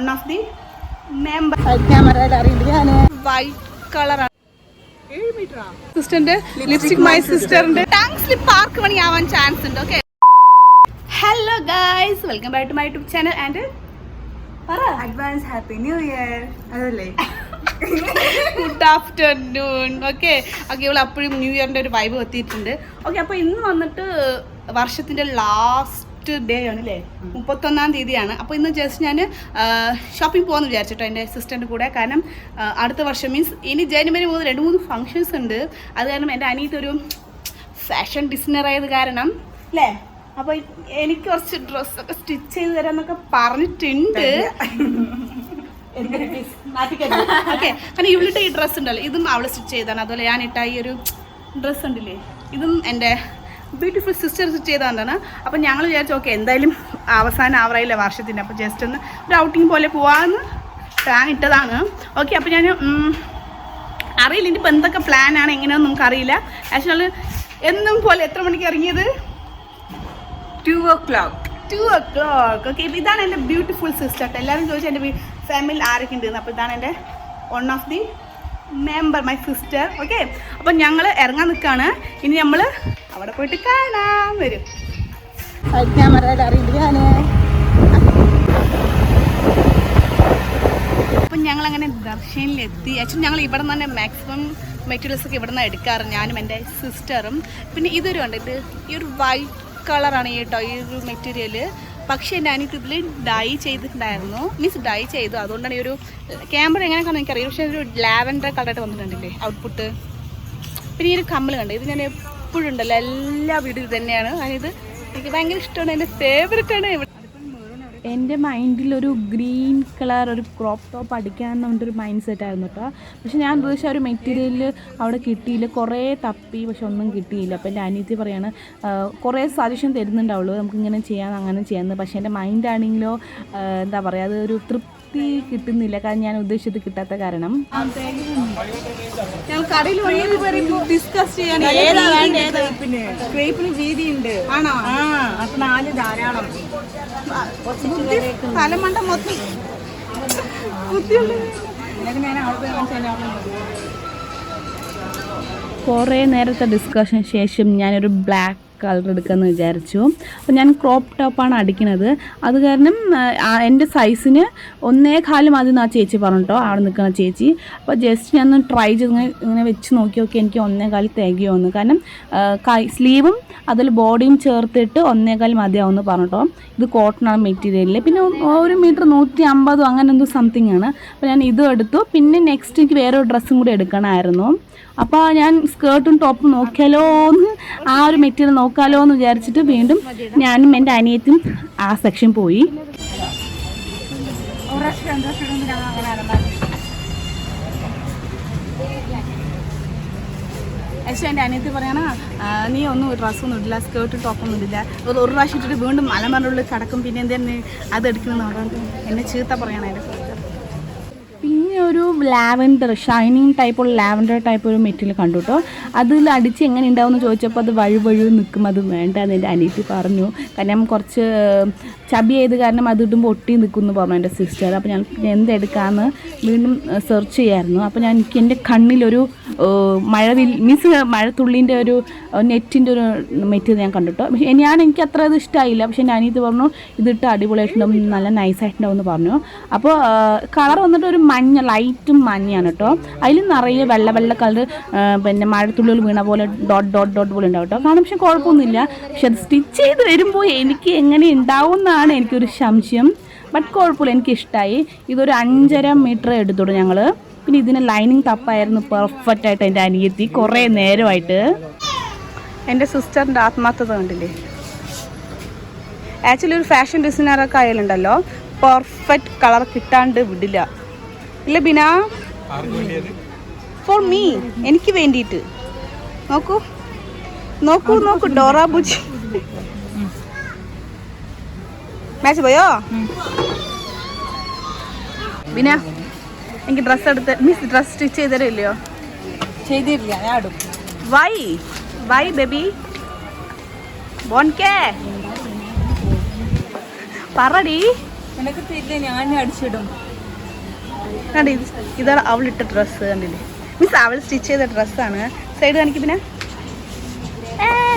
One of the member. White color. Sister, lipstick my sister. Tongue slip park when you have a chance. Okay. Hello guys, welcome back to my YouTube channel and Advance Happy New Year. good afternoon. Okay. Okay, well, appuram New Year ന്റെ ഒരു vibe എത്തിയിട്ടുണ്ട്. Okay, അപ്പോൾ ഇന്ന് വന്നിട്ട് വർഷത്തിന്റെ last day ആണല്ലേ, 31-ാം തീയതിയാണ്. അപ്പോൾ ഇന്ന് ജസ്റ്റ് ഞാൻ ഷോപ്പിംഗ് പോകാമെന്ന് വിചാരിച്ചിട്ടോ എൻ്റെ സിസ്റ്ററിൻ്റെ കൂടെ. കാരണം അടുത്ത വർഷം മീൻസ് ഇനി ജനുവരി മുതൽ 2-3 ഫങ്ഷൻസ് ഉണ്ട്. അത് കാരണം എൻ്റെ അനിയത്തൊരു ഫാഷൻ ഡിസൈനർ ആയത് കാരണം അല്ലേ, അപ്പോൾ എനിക്ക് കുറച്ച് ഡ്രസ്സൊക്കെ സ്റ്റിച്ച് ചെയ്ത് തരാമെന്നൊക്കെ പറഞ്ഞിട്ടുണ്ട്. ഓക്കെ, കാരണം ഇവളിട്ട് ഈ ഡ്രസ്സ് ഉണ്ടല്ലോ, ഇതും അവൾ സ്റ്റിച്ച് ചെയ്താണ്. അതുപോലെ ഞാൻ ഇട്ട ഈ ഒരു ഡ്രസ്സ് ഉണ്ടല്ലേ, ഇതും എൻ്റെ ബ്യൂട്ടിഫുൾ സിസ്റ്റർ സ്റ്റിച്ച് ചെയ്തതാണ്. അപ്പം ഞങ്ങൾ വിചാരിച്ചു ഓക്കെ എന്തായാലും അവസാനം ആവറായില്ല വർഷത്തിൻ്റെ, അപ്പോൾ ജസ്റ്റ് ഒന്ന് ഒരു ഔട്ടിങ് പോലെ പോകാമെന്ന് പ്ലാൻ ഇട്ടതാണ്. ഓക്കെ, അപ്പോൾ ഞാൻ അറിയില്ല ഇനിയിപ്പോൾ എന്തൊക്കെ പ്ലാനാണ് എങ്ങനെയാണെന്ന് നമുക്കറിയില്ല. ആക്ച്വലി എന്നും പോലെ എത്ര മണിക്ക് ഇറങ്ങിയത്? 2 o'clock. ഓക്കെ, ഇപ്പോൾ ഇതാണ് എൻ്റെ ബ്യൂട്ടിഫുൾ സിസ്റ്റർ. എല്ലാവരും ചോദിച്ചാൽ എൻ്റെ ഫാമിലി ആരൊക്കെ ഉണ്ടെന്ന്. അപ്പോൾ ഇതാണ് എൻ്റെ one of the member, my sister. Okay, അപ്പം ഞങ്ങൾ ഇറങ്ങാൻ നിൽക്കുകയാണ്. ഇനി നമ്മൾ അവിടെ പോയിട്ട് കാണാൻ വരും. അപ്പം ഞങ്ങളങ്ങനെ ദർശനിലെത്തി. ആക്ച്വലി ഞങ്ങൾ ഇവിടെ നിന്ന് തന്നെ മാക്സിമം മെറ്റീരിയൽസ് ഒക്കെ ഇവിടെ നിന്ന് എടുക്കാറ്, ഞാനും എൻ്റെ സിസ്റ്ററും. പിന്നെ ഇതൊരു ഉണ്ട്, ഇത് ഈ ഒരു വൈറ്റ് കളറാണ് കേട്ടോ ഈ ഒരു മെറ്റീരിയൽ. പക്ഷേ എൻ്റെ അനിയത്തി ഇതിൽ ഡൈ ചെയ്തിട്ടുണ്ടായിരുന്നു, മീൻസ് ഡൈ ചെയ്തു. അതുകൊണ്ടാണ് ഈ ഒരു ക്യാമറ എങ്ങനെ കാണുന്നത് എനിക്കറിയാം. പക്ഷേ ഒരു ലാവൻഡർ കളറായിട്ട് വന്നിട്ടുണ്ടല്ലേ ഔട്ട്പുട്ട്. പിന്നെ ഈ ഒരു കമ്മൽ കണ്ടു, ഇത് ഞാൻ എപ്പോഴും ഉണ്ടല്ലോ എല്ലാ വീഡിയോ തന്നെയാണ്. ഞാനിത് എനിക്ക് ഭയങ്കര ഇഷ്ടമാണ്, എൻ്റെ ഫേവറേറ്റ് ആണ്. എൻ്റെ മൈൻഡിലൊരു ഗ്രീൻ കളർ ഒരു ക്രോപ്പ് ടോപ്പ് അടിക്കാമെന്ന് പറഞ്ഞൊരു മൈൻഡ് സെറ്റ് ആയിരുന്നു കേട്ടോ. പക്ഷെ ഞാൻ ഉദ്ദേശിച്ച ഒരു മെറ്റീരിയൽ അവിടെ കിട്ടിയില്ല, കുറേ തപ്പി പക്ഷെ ഒന്നും കിട്ടിയില്ല. അപ്പോൾ എൻ്റെ അനിയത്തി പറയാണ് കുറേ സജഷൻ തരുന്നുണ്ടാവുള്ളൂ നമുക്കിങ്ങനെ ചെയ്യാം അങ്ങനെ ചെയ്യാമെന്ന്. പക്ഷേ എൻ്റെ മൈൻഡാണെങ്കിലോ എന്താ പറയുക, അത് ഒരു തൃപ്തി കിട്ടുന്നില്ല. കാരണം ഞാൻ ഉദ്ദേശിച്ചത് കിട്ടാത്ത കാരണം ഞങ്ങൾ കടയിൽ ഡിസ്കസ് ചെയ്യാൻ വീതിയുണ്ട് ആണോ? അപ്പൊ 4 ധാരാളം തലമണ്ട മൊത്തം ബുദ്ധിയുണ്ട്. കുറേ നേരത്തെ ഡിസ്കഷന് ശേഷം ഞാനൊരു ബ്ലാക്ക് കളർ എടുക്കാമെന്ന് വിചാരിച്ചു. അപ്പോൾ ഞാൻ ക്രോപ്പ് ടോപ്പാണ് അടിക്കുന്നത്. അത് കാരണം എൻ്റെ സൈസിന് 1.25 മതി എന്നാ ചേച്ചി പറഞ്ഞു കേട്ടോ, അവിടെ നിൽക്കുന്ന ചേച്ചി. അപ്പോൾ ജസ്റ്റ് ഞാൻ ട്രൈ ചെയ്ത് ഇങ്ങനെ വെച്ച് നോക്കി എനിക്ക് 1.25 തികയുമെന്ന്. കാരണം സ്ലീവും അതിൽ ബോഡിയും ചേർത്തിട്ട് 1.25 മതിയാവുമെന്ന് പറഞ്ഞു കേട്ടോ. ഇത് കോട്ടണാണ് മെറ്റീരിയലിൽ. പിന്നെ 1 മീറ്റർ 150 അങ്ങനെ എന്തോ സംതിങ് ആണ്. അപ്പോൾ ഞാൻ ഇതും എടുത്തു. പിന്നെ നെക്സ്റ്റ് എനിക്ക് വേറെ ഒരു ഡ്രസ്സും കൂടി എടുക്കണമായിരുന്നു. അപ്പോൾ ഞാൻ സ്കേർട്ടും ടോപ്പും നോക്കിയാലോ എന്ന്, ആ ഒരു മെറ്റീരിയൽ നോക്കാലോ എന്ന് വിചാരിച്ചിട്ട് വീണ്ടും ഞാനും എൻ്റെ അനിയത്തിയും ആ സെക്ഷൻ പോയി. പക്ഷേ എൻ്റെ അനിയത്തി പറയണ നീ ഒന്നും ഡ്രസ്സൊന്നും ഇടില്ല, സ്കേർട്ടും ടോപ്പൊന്നും ഇടില്ല, ഒരു പ്രാവശ്യം ഇട്ടിട്ട് വീണ്ടും മലമറിനുള്ളിൽ കിടക്കും, പിന്നെ എന്തെന്ന് അത് എടുക്കണമെന്ന് പറഞ്ഞിട്ട് എന്നെ ചീത്ത പറയണം എൻ്റെ സിസ്റ്റർ. പിന്നെ ഒരു ലാവൻഡർ ഷൈനിങ് ടൈപ്പുള്ള ലാവൻഡർ ടൈപ്പ് ഒരു മെറ്റീരിയൽ കണ്ടു കേട്ടോ. അതിൽ അടിച്ച് എങ്ങനെ ഉണ്ടാവും എന്ന് ചോദിച്ചപ്പോൾ അത് വഴു നിൽക്കും, അത് വേണ്ടെന്ന് എൻ്റെ അനിയത്തി പറഞ്ഞു. കാരണം കുറച്ച് ചബി ചെയ്ത് കാരണം അത് ഇടുമ്പോൾ ഒട്ടി നിൽക്കുമെന്ന് പറഞ്ഞു എൻ്റെ സിസ്റ്റർ. അപ്പോൾ ഞാൻ എന്തെടുക്കാമെന്ന് വീണ്ടും സെർച്ച് ചെയ്യായിരുന്നു. അപ്പോൾ എനിക്ക് എൻ്റെ കണ്ണിലൊരു മഴത്തുള്ളീൻ്റെ ഒരു നെറ്റിൻ്റെ ഒരു മെറ്റീരിയൽ ഞാൻ കണ്ടു കേട്ടോ. പക്ഷേ എനിക്ക് അത്ര ഇത് ഇഷ്ടമായില്ല. പക്ഷേ എൻ്റെ അനിയത്തി പറഞ്ഞു ഇതിട്ട് അടിപൊളിയായിട്ടുണ്ടാവും, നല്ല നൈസായിട്ടുണ്ടാവും എന്ന് പറഞ്ഞു. അപ്പോൾ കളർ വന്നിട്ട് ഒരു മഞ്ഞ, ലൈറ്റും മഞ്ഞയാണ് കേട്ടോ. അതിൽ നിറയെ വെള്ള കളർ, പിന്നെ മഴത്തുള്ളികൾ വീണ പോലെ ഡോട്ട് പോലെ ഉണ്ടാവും കേട്ടോ. കാരണം പക്ഷേ കുഴപ്പമൊന്നുമില്ല. പക്ഷെ അത് സ്റ്റിച്ച് ചെയ്ത് വരുമ്പോൾ എനിക്ക് എങ്ങനെ ഉണ്ടാവും എന്നാണ് എനിക്കൊരു സംശയം. ബട്ട് കുഴപ്പമില്ല, എനിക്കിഷ്ടമായി. ഇതൊരു 5.5 മീറ്റർ എടുത്തോളൂ ഞങ്ങൾ. പിന്നെ ഇതിന് ലൈനിങ് തപ്പായിരുന്നു പെർഫെക്റ്റ് ആയിട്ട് എൻ്റെ അനിയത്തി കുറേ നേരമായിട്ട്. എൻ്റെ സിസ്റ്ററിൻ്റെ ആത്മാർത്ഥത കണ്ടില്ലേ. ആക്ച്വലി ഒരു ഫാഷൻ ഡിസൈനറൊക്കെ ആയാലുണ്ടല്ലോ പെർഫെക്റ്റ് കളർ കിട്ടാണ്ട് വിടില്ല, ഇല്ല ബിന? ഫോർ മീ, എനിക്ക് വേണ്ടിയിട്ട്. നോക്കൂ ഡോറ ബുജി മാച്ച് പോയോ ബിന? എനിക്ക് ഡ്രസ്സ് എടുത്ത് മീൻസ് ഡ്രസ് സ്റ്റിച്ച് ചെയ്തരോ? ചെയ്തില്ല, ഞാൻ ഇടും. വൈ ബേബി ബോൺകേ പറടി. നിനക്ക് തിരില്ല, ഞാൻ അടിച്ചിടും. കണ്ടി ഇതാണ് അവളിട്ട ഡ്രസ്സ് കണ്ടില്ലേ മീൻസ് അവൾ സ്റ്റിച്ച് ചെയ്ത ഡ്രസ്സാണ്. സൈഡ് കാണിക്കും. പിന്നെ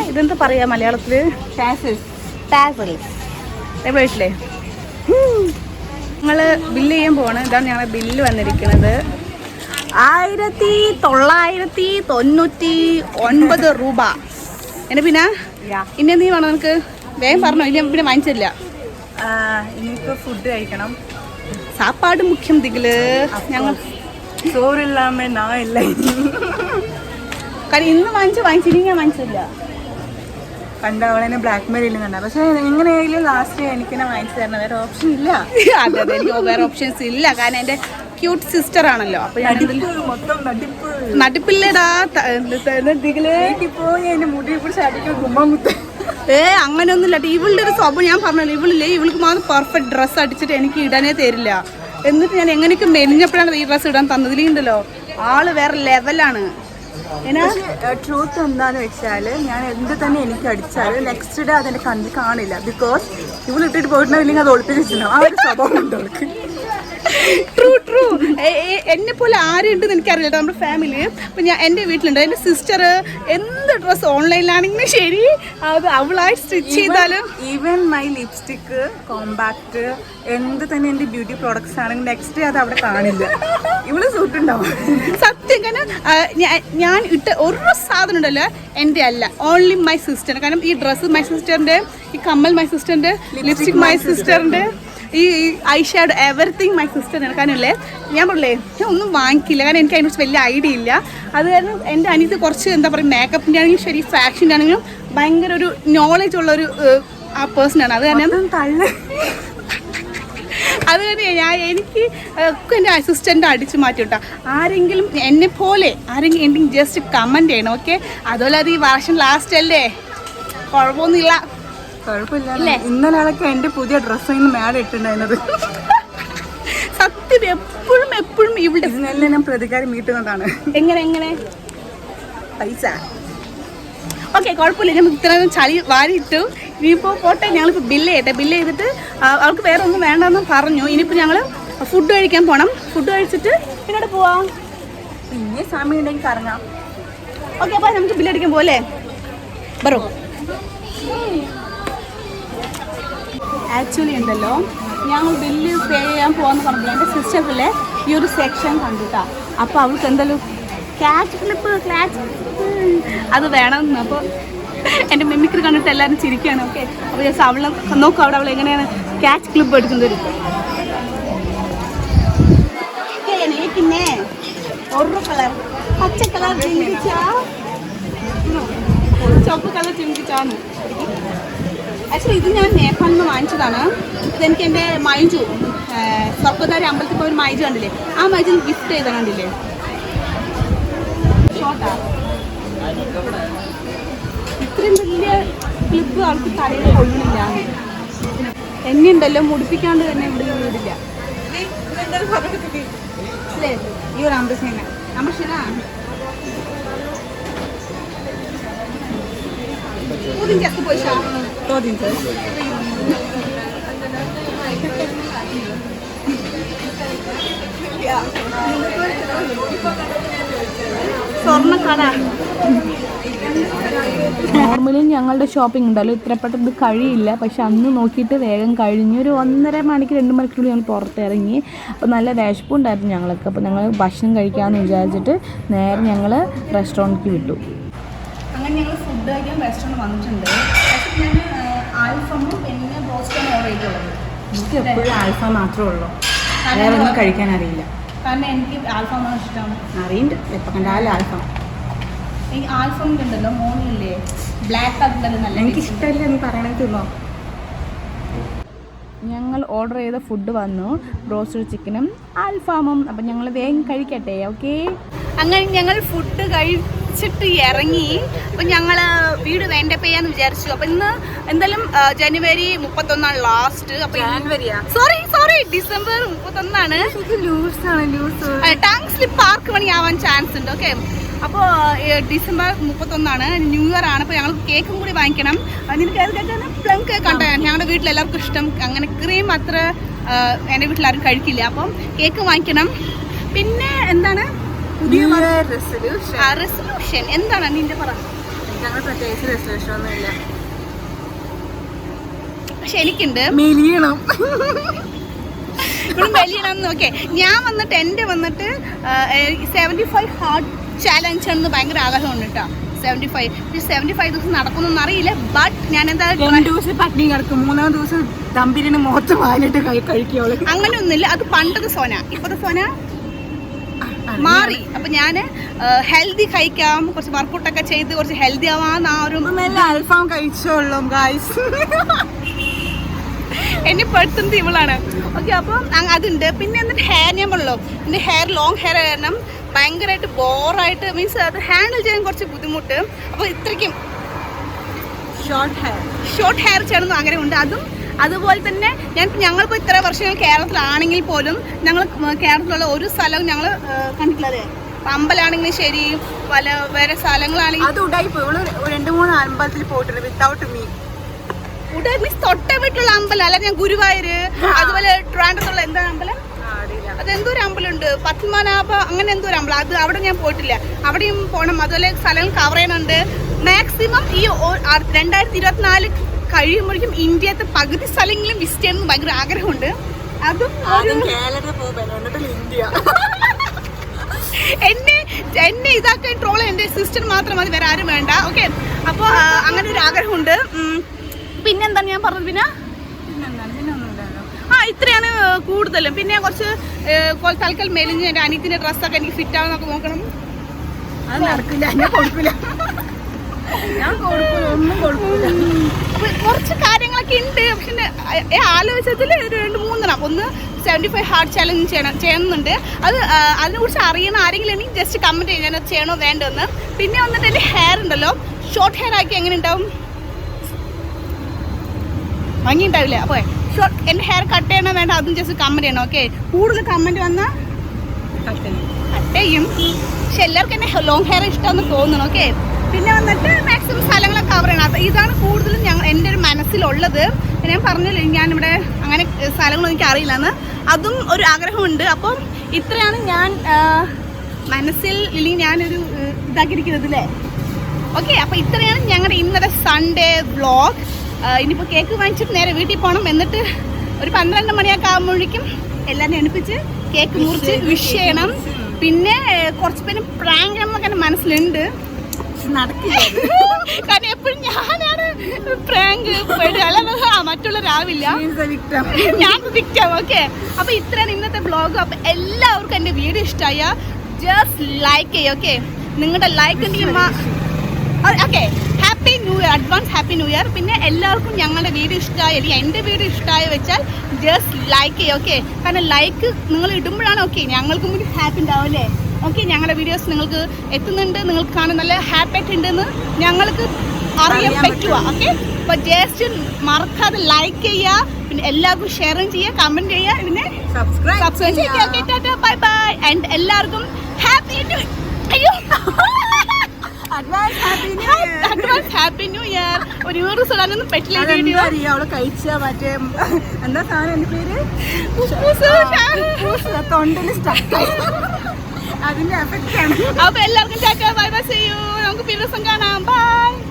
ഇതെന്താ പറയാ മലയാളത്തില്? എവിടെയിട്ടില്ലേ? ഞങ്ങൾ ബില്ല് ചെയ്യാൻ പോവാണ്. ഇതാണ് ഞങ്ങളുടെ ബില്ല് വന്നിരിക്കുന്നത്. 1999 രൂപ. എന്നെ പിന്നെ ഇന്നെ നീ വേണം നിനക്ക് വേഗം പറഞ്ഞോ, ഇനി പിന്നെ വാങ്ങിച്ചില്ല. ഇനിയിപ്പോ ഫുഡ് കഴിക്കണം. സാപ്പാട് മുഖ്യം ദിഗില്. ഞങ്ങൾ ചോറില്ലാമ നാ ഇല്ല. കാരണം ഇന്ന് വാങ്ങിച്ചില്ല, ഞാൻ വാങ്ങിച്ചില്ല. കണ്ട അവളെന്നെ ബ്ലാക്ക് മെയിൽ ചെയ്യുന്നുണ്ട്. പക്ഷെ എങ്ങനെയായാലും ലാസ്റ്റ് എനിക്കെന്നെ വാങ്ങിച്ചു തരണം, വേറെ ഓപ്ഷൻ ഇല്ല. അതെ അതെ, എനിക്ക് വേറെ ഓപ്ഷൻസ് ഇല്ല. കാരണം എൻ്റെ ക്യൂട്ട് സിസ്റ്റർ ആണല്ലോ. അപ്പൊ ഞാൻ മൊത്തം നടിപ്പില്ലടാ പോയി എന്റെ മുടി പിടിച്ച് അടിക്കും കുമ്മമുത്ത്. അങ്ങനെയൊന്നുമില്ല. ഇവളുടെ ഒരു സ്വഭാവം ഞാൻ പറഞ്ഞല്ലോ, ഇവളില്ലേ ഇവൾക്ക് മാത്രം പെർഫെക്റ്റ് ഡ്രസ്സ് അടിച്ചിട്ട് എനിക്ക് ഇടാനേ തരില്ല. എന്നിട്ട് ഞാൻ എങ്ങനെയൊക്കെ മെലിഞ്ഞപ്പോഴാണ് ഈ ഡ്രസ്സ് ഇടാൻ തന്നതിലുണ്ടല്ലോ. ആള് വേറെ ലെവലാണ്. ട്രൂത്ത് എന്താന്ന് വെച്ചാൽ ഞാൻ എന്ത് തന്നെ എനിക്ക് അടിച്ചാൽ നെക്സ്റ്റ് ഡേ അതെന്റെ കണ്ണിൽ കാണില്ല. ബിക്കോസ് ഇവള് ഇട്ടിട്ട് പോയിട്ടുണ്ടെങ്കിൽ അത് ഒളിപ്പിച്ചിട്ടുണ്ടാവും. ആ ഒരു സ്വഭാവം ഉണ്ട് അവൾക്ക്. ട്രൂ. എന്നെ പോലെ ആരുണ്ടെന്ന് എനിക്കറിയില്ല. നമ്മുടെ ഫാമിലി ഇപ്പം ഞാൻ എൻ്റെ വീട്ടിലുണ്ട്. എൻ്റെ സിസ്റ്റർ എന്ത് ഡ്രസ്സ് ഓൺലൈനിലാണെങ്കിലും ശരി അത് അവളായി സ്റ്റിച്ച് ചെയ്താലും ഈവൻ മൈ ലിപ്സ്റ്റിക്ക് കോമ്പാക്ട് എന്ത് തന്നെ എൻ്റെ ബ്യൂട്ടി പ്രോഡക്ട്സ് ആണെങ്കിൽ നെക്സ്റ്റ് ഡേ അത് അവിടെ കാണില്ല. ഇവള് സൂട്ടുണ്ടാവും. സത്യം. കാരണം ഞാൻ ഇട്ട ഒരു സാധനം ഉണ്ടല്ലോ എൻ്റെ അല്ല, ഓൺലി മൈ സിസ്റ്റർ. കാരണം ഈ ഡ്രസ്സ് മൈ സിസ്റ്ററിൻ്റെ, ഈ കമ്മൽ മൈ സിസ്റ്ററിൻ്റെ, ലിപ്സ്റ്റിക് മൈ സിസ്റ്ററിൻ്റെ, ഈ ഐ ഷാഡോ എവറിത്തിങ് മൈ സിസ്റ്ററിനാണ്. കാരണം അല്ലേ ഞാൻ പറഞ്ഞില്ലേ ഞാൻ ഒന്നും വാങ്ങിക്കില്ല. കാരണം എനിക്ക് അതിനെക്കുറിച്ച് വലിയ ഐഡിയ ഇല്ല. അത് കാരണം എൻ്റെ അനിയത്തി കുറച്ച് എന്താ പറയുക മേക്കപ്പിൻ്റെ ആണെങ്കിലും ശരി ഫാഷൻ്റെ ആണെങ്കിലും ഭയങ്കര ഒരു നോളജ് ഉള്ളൊരു ആ പേഴ്സണാണ്. അത് കാരണം എനിക്ക് ഒക്കെ എൻ്റെ അസിസ്റ്റൻ്റ് അടിച്ചു മാറ്റി കേട്ടോ. ആരെങ്കിലും എന്നെ പോലെ ആരെങ്കിലും ജസ്റ്റ് കമൻറ്റ് ചെയ്യണം, ഓക്കെ? അതുപോലെ അത് ഈ വർഷം ലാസ്റ്റ് അല്ലേ, കുഴപ്പമൊന്നുമില്ല. കുഴപ്പമില്ല. ഇന്നലെ എന്റെ പുതിയ ഡ്രസ്സ് മേലെ ഇട്ടുണ്ടായിരുന്നത്. സത്യം എപ്പോഴും ഇവിടെ ഇതിനെല്ലാം ഞാൻ പ്രതികാരം വീട്ടുന്നതാണ്. എങ്ങനെ പൈസ ഓക്കെ കുഴപ്പമില്ല. ഞാൻ ഇത്രയും ചളി വാരിയിട്ടു. ഇനിയിപ്പോൾ പോട്ടെ, ഞങ്ങളിപ്പോൾ ബില്ല് ചെയ്തിട്ട് അവൾക്ക് വേറെ ഒന്നും വേണ്ടെന്ന് പറഞ്ഞു. ഇനിയിപ്പോൾ ഞങ്ങൾ ഫുഡ് കഴിക്കാൻ പോകണം. ഫുഡ് കഴിച്ചിട്ട് പിന്നോട്ട് പോവാം. പിന്നെ സമയം ഉണ്ടെങ്കിൽ കറങ്ങാം. ഓക്കെ, അപ്പോൾ നമുക്ക് ബില്ലടിക്കാൻ പോകല്ലേ? ബറോ. ആക്ച്വലി ഉണ്ടല്ലോ ഞങ്ങൾ ബില്ല് പേ ചെയ്യാൻ പോകാമെന്ന് പറഞ്ഞില്ല. എൻ്റെ സിസ്റ്ററിലെ ഈ ഒരു സെക്ഷൻ കണ്ടിട്ടാ. അപ്പോൾ അവൾക്ക് എന്തായാലും ക്യാച്ച് ക്ലിപ്പ് അത് വേണം. അപ്പോൾ എൻ്റെ മിമിക്രി കണ്ടിട്ട് എല്ലാവരും ചിരിക്കുകയാണ്. ഓക്കെ, അപ്പോൾ ജസ്റ്റ് അവളെ നോക്കും അവിടെ അവൾ എങ്ങനെയാണ് ക്യാച്ച് ക്ലിപ്പ് എടുക്കുന്നത്. പിന്നെ ഒരു കളർ പച്ച കളർ ചിന്തിച്ചാ ചുവപ്പ് കളർ ചിന്തിച്ചാന്ന്. ആക്ച്വലി ഇത് ഞാൻ നേപ്പാളിൽ നിന്ന് വാങ്ങിച്ചതാണ്. ഇതെനിക്ക് എൻ്റെ മൈജു സ്വർഗധാരി അമ്പലത്തിൽ പോയി ഒരു മൈജു കണ്ടില്ലേ, ആ മൈജു ഗിഫ്റ്റ് ചെയ്ത കണ്ടില്ലേ. ഷോർട്ടാ ഇത്രയും വലിയ ക്ലിപ്പ് അവൾക്ക് തലയിൽ കൊള്ളില്ല. എന്നെയുണ്ടല്ലോ മുടിപ്പിക്കാണ്ട് തന്നെ ഇവിടെ വീടില്ല അല്ലേ. ഈ ഒരു അമ്പശീന സ്വർണ്ണക്കട. നോർമലി ഞങ്ങളുടെ ഷോപ്പിംഗ് ഉണ്ടല്ലോ ഇത്ര പെട്ടെന്ന് കഴിയില്ല. പക്ഷെ അന്ന് നോക്കിയിട്ട് വേഗം കഴിഞ്ഞു. ഒരു 1.5 മണിക്ക് 2 മണിക്കൂർ ഞങ്ങൾ പുറത്തിറങ്ങി. അപ്പോൾ നല്ല വിശപ്പുണ്ടായിരുന്നു ഞങ്ങൾക്ക്. അപ്പോൾ ഞങ്ങൾ ഭക്ഷണം കഴിക്കാമെന്ന് വിചാരിച്ചിട്ട് നേരെ ഞങ്ങൾ റെസ്റ്റോറൻറ്റിലേക്ക് വിട്ടു. അങ്ങനെ ഞങ്ങൾ ഫുഡ് കഴിക്കാൻ റെസ്റ്റോറൻറ്റ് വന്നിട്ടുണ്ട്. പക്ഷേ ഞാൻ ആൽഫമും പിന്നെ ബ്രോസ്റ്റും ഓർഡർ ചെയ്തുള്ളത്. എനിക്ക് എപ്പോഴും ആൽഫ മാത്രമേ ഉള്ളൂ, വേറെ ഒന്നും കഴിക്കാൻ അറിയില്ല. കാരണം എനിക്ക് ആൽഫമാണ് ഇഷ്ടമാണ്. അറിയുന്നുണ്ട്, എപ്പോൾ കണ്ടാലും ആൽഫ. ഈ ആൽഫമിൻ്റെ ഉണ്ടല്ലോ മോണില്ലേ ബ്ലാക്ക് കളറിൽ നല്ല എനിക്കിഷ്ടമല്ല. നീ പറയണേ തിന്നോ. ഞങ്ങൾ ഓർഡർ ചെയ്ത ഫുഡ് വന്നു, ബ്രോസ്റ്റഡ് ചിക്കനും അൽഫാമും. അപ്പം ഞങ്ങൾ വേഗം കഴിക്കട്ടെ. ഓക്കെ, അങ്ങനെ ഞങ്ങൾ ഫുഡ് കഴിച്ചിട്ട് ഇറങ്ങി. അപ്പം ഞങ്ങൾ വീട് വേണ്ടപ്പോ ചെയ്യാന്ന് വിചാരിച്ചു. അപ്പം ഇന്ന് എന്തായാലും ജനുവരി 31 ലാസ്റ്റ്. അപ്പം sorry December 31 tank slip park പണി ആവാൻ ചാൻസ് ഉണ്ട്. ഓക്കെ, അപ്പോൾ ഡിസംബർ 31 ന്യൂ ഇയർ ആണ്. അപ്പോൾ ഞങ്ങൾ കേക്കും കൂടി വാങ്ങിക്കണം. നിനക്ക് ഏത് കേക്കാണ്? പ്ലം കേക്ക് ആണ് ഞങ്ങളുടെ വീട്ടിൽ എല്ലാവർക്കും ഇഷ്ടം. അങ്ങനെ ക്രീം അത്ര എൻ്റെ വീട്ടിലാരും കഴിക്കില്ല. അപ്പം കേക്ക് വാങ്ങിക്കണം. പിന്നെ എന്താണ് റെസൊല്യൂഷൻ എന്താണ് നിന്റെ പറ? ഞങ്ങൾ പ്രത്യേകിച്ച് റെസൊല്യൂഷൻ ഒന്നുമില്ല, പക്ഷെ എനിക്കുണ്ട്. മെലിയണം. മെലിയണം. ഓക്കെ, ഞാൻ വന്നിട്ട് എൻ്റെ വന്നിട്ട് 75 ഹാർട്ട് ചാലഞ്ച് ആണെന്ന് ഭയങ്കര ആഗ്രഹമുണ്ട് കേട്ടോ. 75 ദിവസം നടക്കുന്നൊന്നും അറിയില്ല. ബട്ട് ഞാൻ എന്താ 2 ദിവസം പട്ടിണി കിടക്കും, 3-ാം ദിവസം ദമ്പിരിന് മുഖത്ത് വാലിട്ട് കഴിക്കുള്ളൂ. അങ്ങനെയൊന്നുമില്ല. അത് പണ്ടത്തെ സോന, ഇപ്പോഴത്തെ സോന മാറി. അപ്പൊ ഞാൻ ഹെൽത്തി കഴിക്കാം, കുറച്ച് വർക്കൗട്ടൊക്കെ ചെയ്ത് കുറച്ച് ഹെൽത്തി ആവാന്ന് ആ ഒരു നല്ല അൽഫാം കഴിച്ചോളൂ ഗായ്സ്. എന്നെ പെടുത്തുന്നത് ഇവളാണ്. ഓക്കെ, അപ്പം അതുണ്ട്. പിന്നെ എന്നിട്ട് ഹെയർ ഞാൻ പറഞ്ഞല്ലോ, എൻ്റെ ഹെയർ ലോങ് ഹെയർ കാരണം ഭയങ്കരമായിട്ട് ബോറായിട്ട്, മീൻസ് അത് ഹാൻഡിൽ ചെയ്യാൻ കുറച്ച് ബുദ്ധിമുട്ട്. അപ്പോൾ ഇത്രയ്ക്കും ഷോർട്ട് ഹെയർ ചെയ്യണമെന്ന് ആഗ്രഹമുണ്ട്. അതുപോലെ തന്നെ ഞങ്ങളിപ്പോൾ ഇത്ര വർഷങ്ങൾ കേരളത്തിലാണെങ്കിൽ പോലും ഞങ്ങൾ കേരളത്തിലുള്ള ഒരു സ്ഥലവും ഞങ്ങൾ കണ്ടിട്ടില്ല. അമ്പലമാണെങ്കിലും ശരി, പല വേറെ സ്ഥലങ്ങളാണെങ്കിലും അത് ഉടായിപ്പോ 2-3 അമ്പലത്തിൽ പോയിട്ടുണ്ട് വിത്തൗട്ട് മീ. മീൻസ് തൊട്ട വീട്ടിലുള്ള അമ്പലം അല്ല, ഞാൻ ഗുരുവായൂര്, അതുപോലെ ട്രിവാൻഡ്രത്തുള്ള എന്താ അമ്പലം, അതെന്തോ ഒരു അമ്പലമുണ്ട്, പത്മനാഭ, അങ്ങനെ എന്തോ ഒരു അമ്പലം, അത് അവിടെ ഞാൻ പോയിട്ടില്ല. അവിടെയും പോകണം. അതുപോലെ സ്ഥലങ്ങൾ കവർ ചെയ്യണുണ്ട്. മാക്സിമം ഈ 2024 കഴിയുമ്പോഴേക്കും ഇന്ത്യത്തെ പകുതി സ്ഥലങ്ങളും വിസിറ്റ് ചെയ്യണമെന്ന് ഭയങ്കര ആഗ്രഹമുണ്ട്. അതും എന്നെ ഇതാക്കാൻ ട്രോൾ എൻ്റെ സിസ്റ്റർ മാത്രം മതി, വേറെ ആരും വേണ്ട. ഓക്കെ, അപ്പോൾ അങ്ങനെ ഒരു ആഗ്രഹമുണ്ട്. പിന്നെന്താണ് ഞാൻ പറഞ്ഞത്? പിന്നെ ഇത്രയാണ് കൂടുതലും. പിന്നെ കുറച്ച് തൽക്കാലം മെലിഞ്ഞ് എൻ്റെ അനിയത്തിൻ്റെ ഡ്രസ്സൊക്കെ എനിക്ക് ഫിറ്റ് ആവുന്നൊക്കെ നോക്കണം. അത് നടക്കില്ല, ഞാൻ കൊടുക്കില്ല, ഒന്നും കൊടുക്കില്ല. അപ്പൊ കുറച്ച് കാര്യങ്ങളൊക്കെ ഉണ്ട്. പക്ഷെ ആലോചിച്ചതിൽ ഒരു 2-3 ഒന്ന് 75 ഹാർട്ട് ചാലഞ്ച് ചെയ്യുന്നുണ്ട്. അതിനെക്കുറിച്ച് അറിയുന്ന ആരെങ്കിലും എനിക്ക് ജസ്റ്റ് കമൻറ്റ് ചെയ്യും ഞാനത് ചെയ്യണോ വേണ്ടതെന്ന്. പിന്നെ വന്നിട്ട് എൻ്റെ ഹെയർ ഉണ്ടല്ലോ, ഷോർട്ട് ഹെയർ ആക്കി എങ്ങനെ ഉണ്ടാവും? ഭംഗിയുണ്ടാവില്ല. അപ്പോൾ എൻ്റെ ഹെയർ കട്ട് ചെയ്യണോ വേണ്ട അതും ജസ്റ്റ് കമൻറ്റ് ചെയ്യണം. ഓക്കെ, കൂടുതൽ കമൻറ്റ് വന്നാൽ കട്ട് ചെയ്യും. പക്ഷെ എല്ലാവർക്കും എൻ്റെ ലോങ് ഹെയർ ഇഷ്ടമെന്ന് തോന്നണം. ഓക്കെ, പിന്നെ വന്നിട്ട് മാക്സിമം സ്ഥലങ്ങളൊക്കെ കവർ ചെയ്യണം. ഇതാണ് കൂടുതലും എൻ്റെ ഒരു മനസ്സിലുള്ളത്. ഞാൻ പറഞ്ഞില്ല ഞാനിവിടെ അങ്ങനെ സ്ഥലങ്ങളൊന്നും എനിക്ക് അറിയില്ലെന്ന്, അതും ഒരു ആഗ്രഹമുണ്ട്. അപ്പം ഇത്രയാണ് ഞാൻ മനസ്സിൽ ഇല്ലെങ്കിൽ ഞാനൊരു ഇതാക്കിയിരിക്കുന്നത് അല്ലേ. ഓക്കെ, അപ്പോൾ ഇത്രയാണ് ഞങ്ങളുടെ ഇന്നത്തെ സൺഡേ വ്ളോഗ്. ഇനിയിപ്പോൾ കേക്ക് വാങ്ങിച്ചിട്ട് നേരെ വീട്ടിൽ പോകണം. എന്നിട്ട് ഒരു 12 മണിയൊക്കെ ആകുമ്പോഴേക്കും എല്ലാവരും എണിപ്പിച്ച് കേക്ക് മുറിച്ച് വിഷ് ചെയ്യണം. പിന്നെ കുറച്ച് പേരും പ്രാങ്ക് എന്നൊക്കെ എൻ്റെ മനസ്സിലുണ്ട്, നടക്കില്ല. കാരണം എപ്പോഴും ഞാനാണ് പ്രാങ്ക്, മറ്റുള്ളവരാവില്ല, ഞാൻ വിക്ടം. ഓക്കെ, അപ്പൊ ഇത്രയാണ് ഇന്നത്തെ വ്ളോഗ്. അപ്പൊ എല്ലാവർക്കും എൻ്റെ വീഡിയോ ഇഷ്ടമായ ജസ്റ്റ് ലൈക്ക് ചെയ്യും. ഓക്കെ, നിങ്ങളുടെ ലൈക്ക് ഉണ്ടെങ്കിൽ okay, happy new year, advance happy new year. പിന്നെ എല്ലാവർക്കും ഞങ്ങളുടെ വീഡിയോ ഇഷ്ടമായി അല്ലെങ്കിൽ എൻ്റെ വീഡിയോ ഇഷ്ടമായി വെച്ചാൽ ജസ്റ്റ് ലൈക്ക് ചെയ്യും. ഓക്കെ, കാരണം ലൈക്ക് നിങ്ങൾ ഇടുമ്പോഴാണ് ഓക്കെ ഞങ്ങൾക്കും കൂടി ഹാപ്പി ഉണ്ടാവും അല്ലേ. ഓക്കെ, ഞങ്ങളുടെ വീഡിയോസ് നിങ്ങൾക്ക് എത്തുന്നുണ്ട്, നിങ്ങൾക്ക് കാണാൻ നല്ല ഹാപ്പി ആയിട്ടുണ്ടെന്ന് ഞങ്ങൾക്ക് അറിയാൻ പറ്റുക. ഓക്കെ, അപ്പോൾ ജസ്റ്റ് മറക്കാതെ ലൈക്ക് ചെയ്യുക, പിന്നെ എല്ലാവർക്കും ഷെയറും ചെയ്യുക, കമൻറ്റ് ചെയ്യുക, പിന്നെ സബ്സ്ക്രൈബ് ചെയ്യുക. Okay, tata, bye bye. And എല്ലാവർക്കും happy new advance happy new year. ഒരു ന്യൂ സുടാനൊന്നും പറ്റില്ല. അവള് കഴിച്ച മറ്റേ എന്താ സാധനം, എൻ്റെ പേര് തൊണ്ടിന് അതിന്റെ എഫക്റ്റ് ആണ്. അപ്പൊ എല്ലാവർക്കും ടാറ്റാ, ബൈ ബൈ, സീ യു. നമുക്ക് പിന്നെ ദിവസം കാണാം. ബൈ.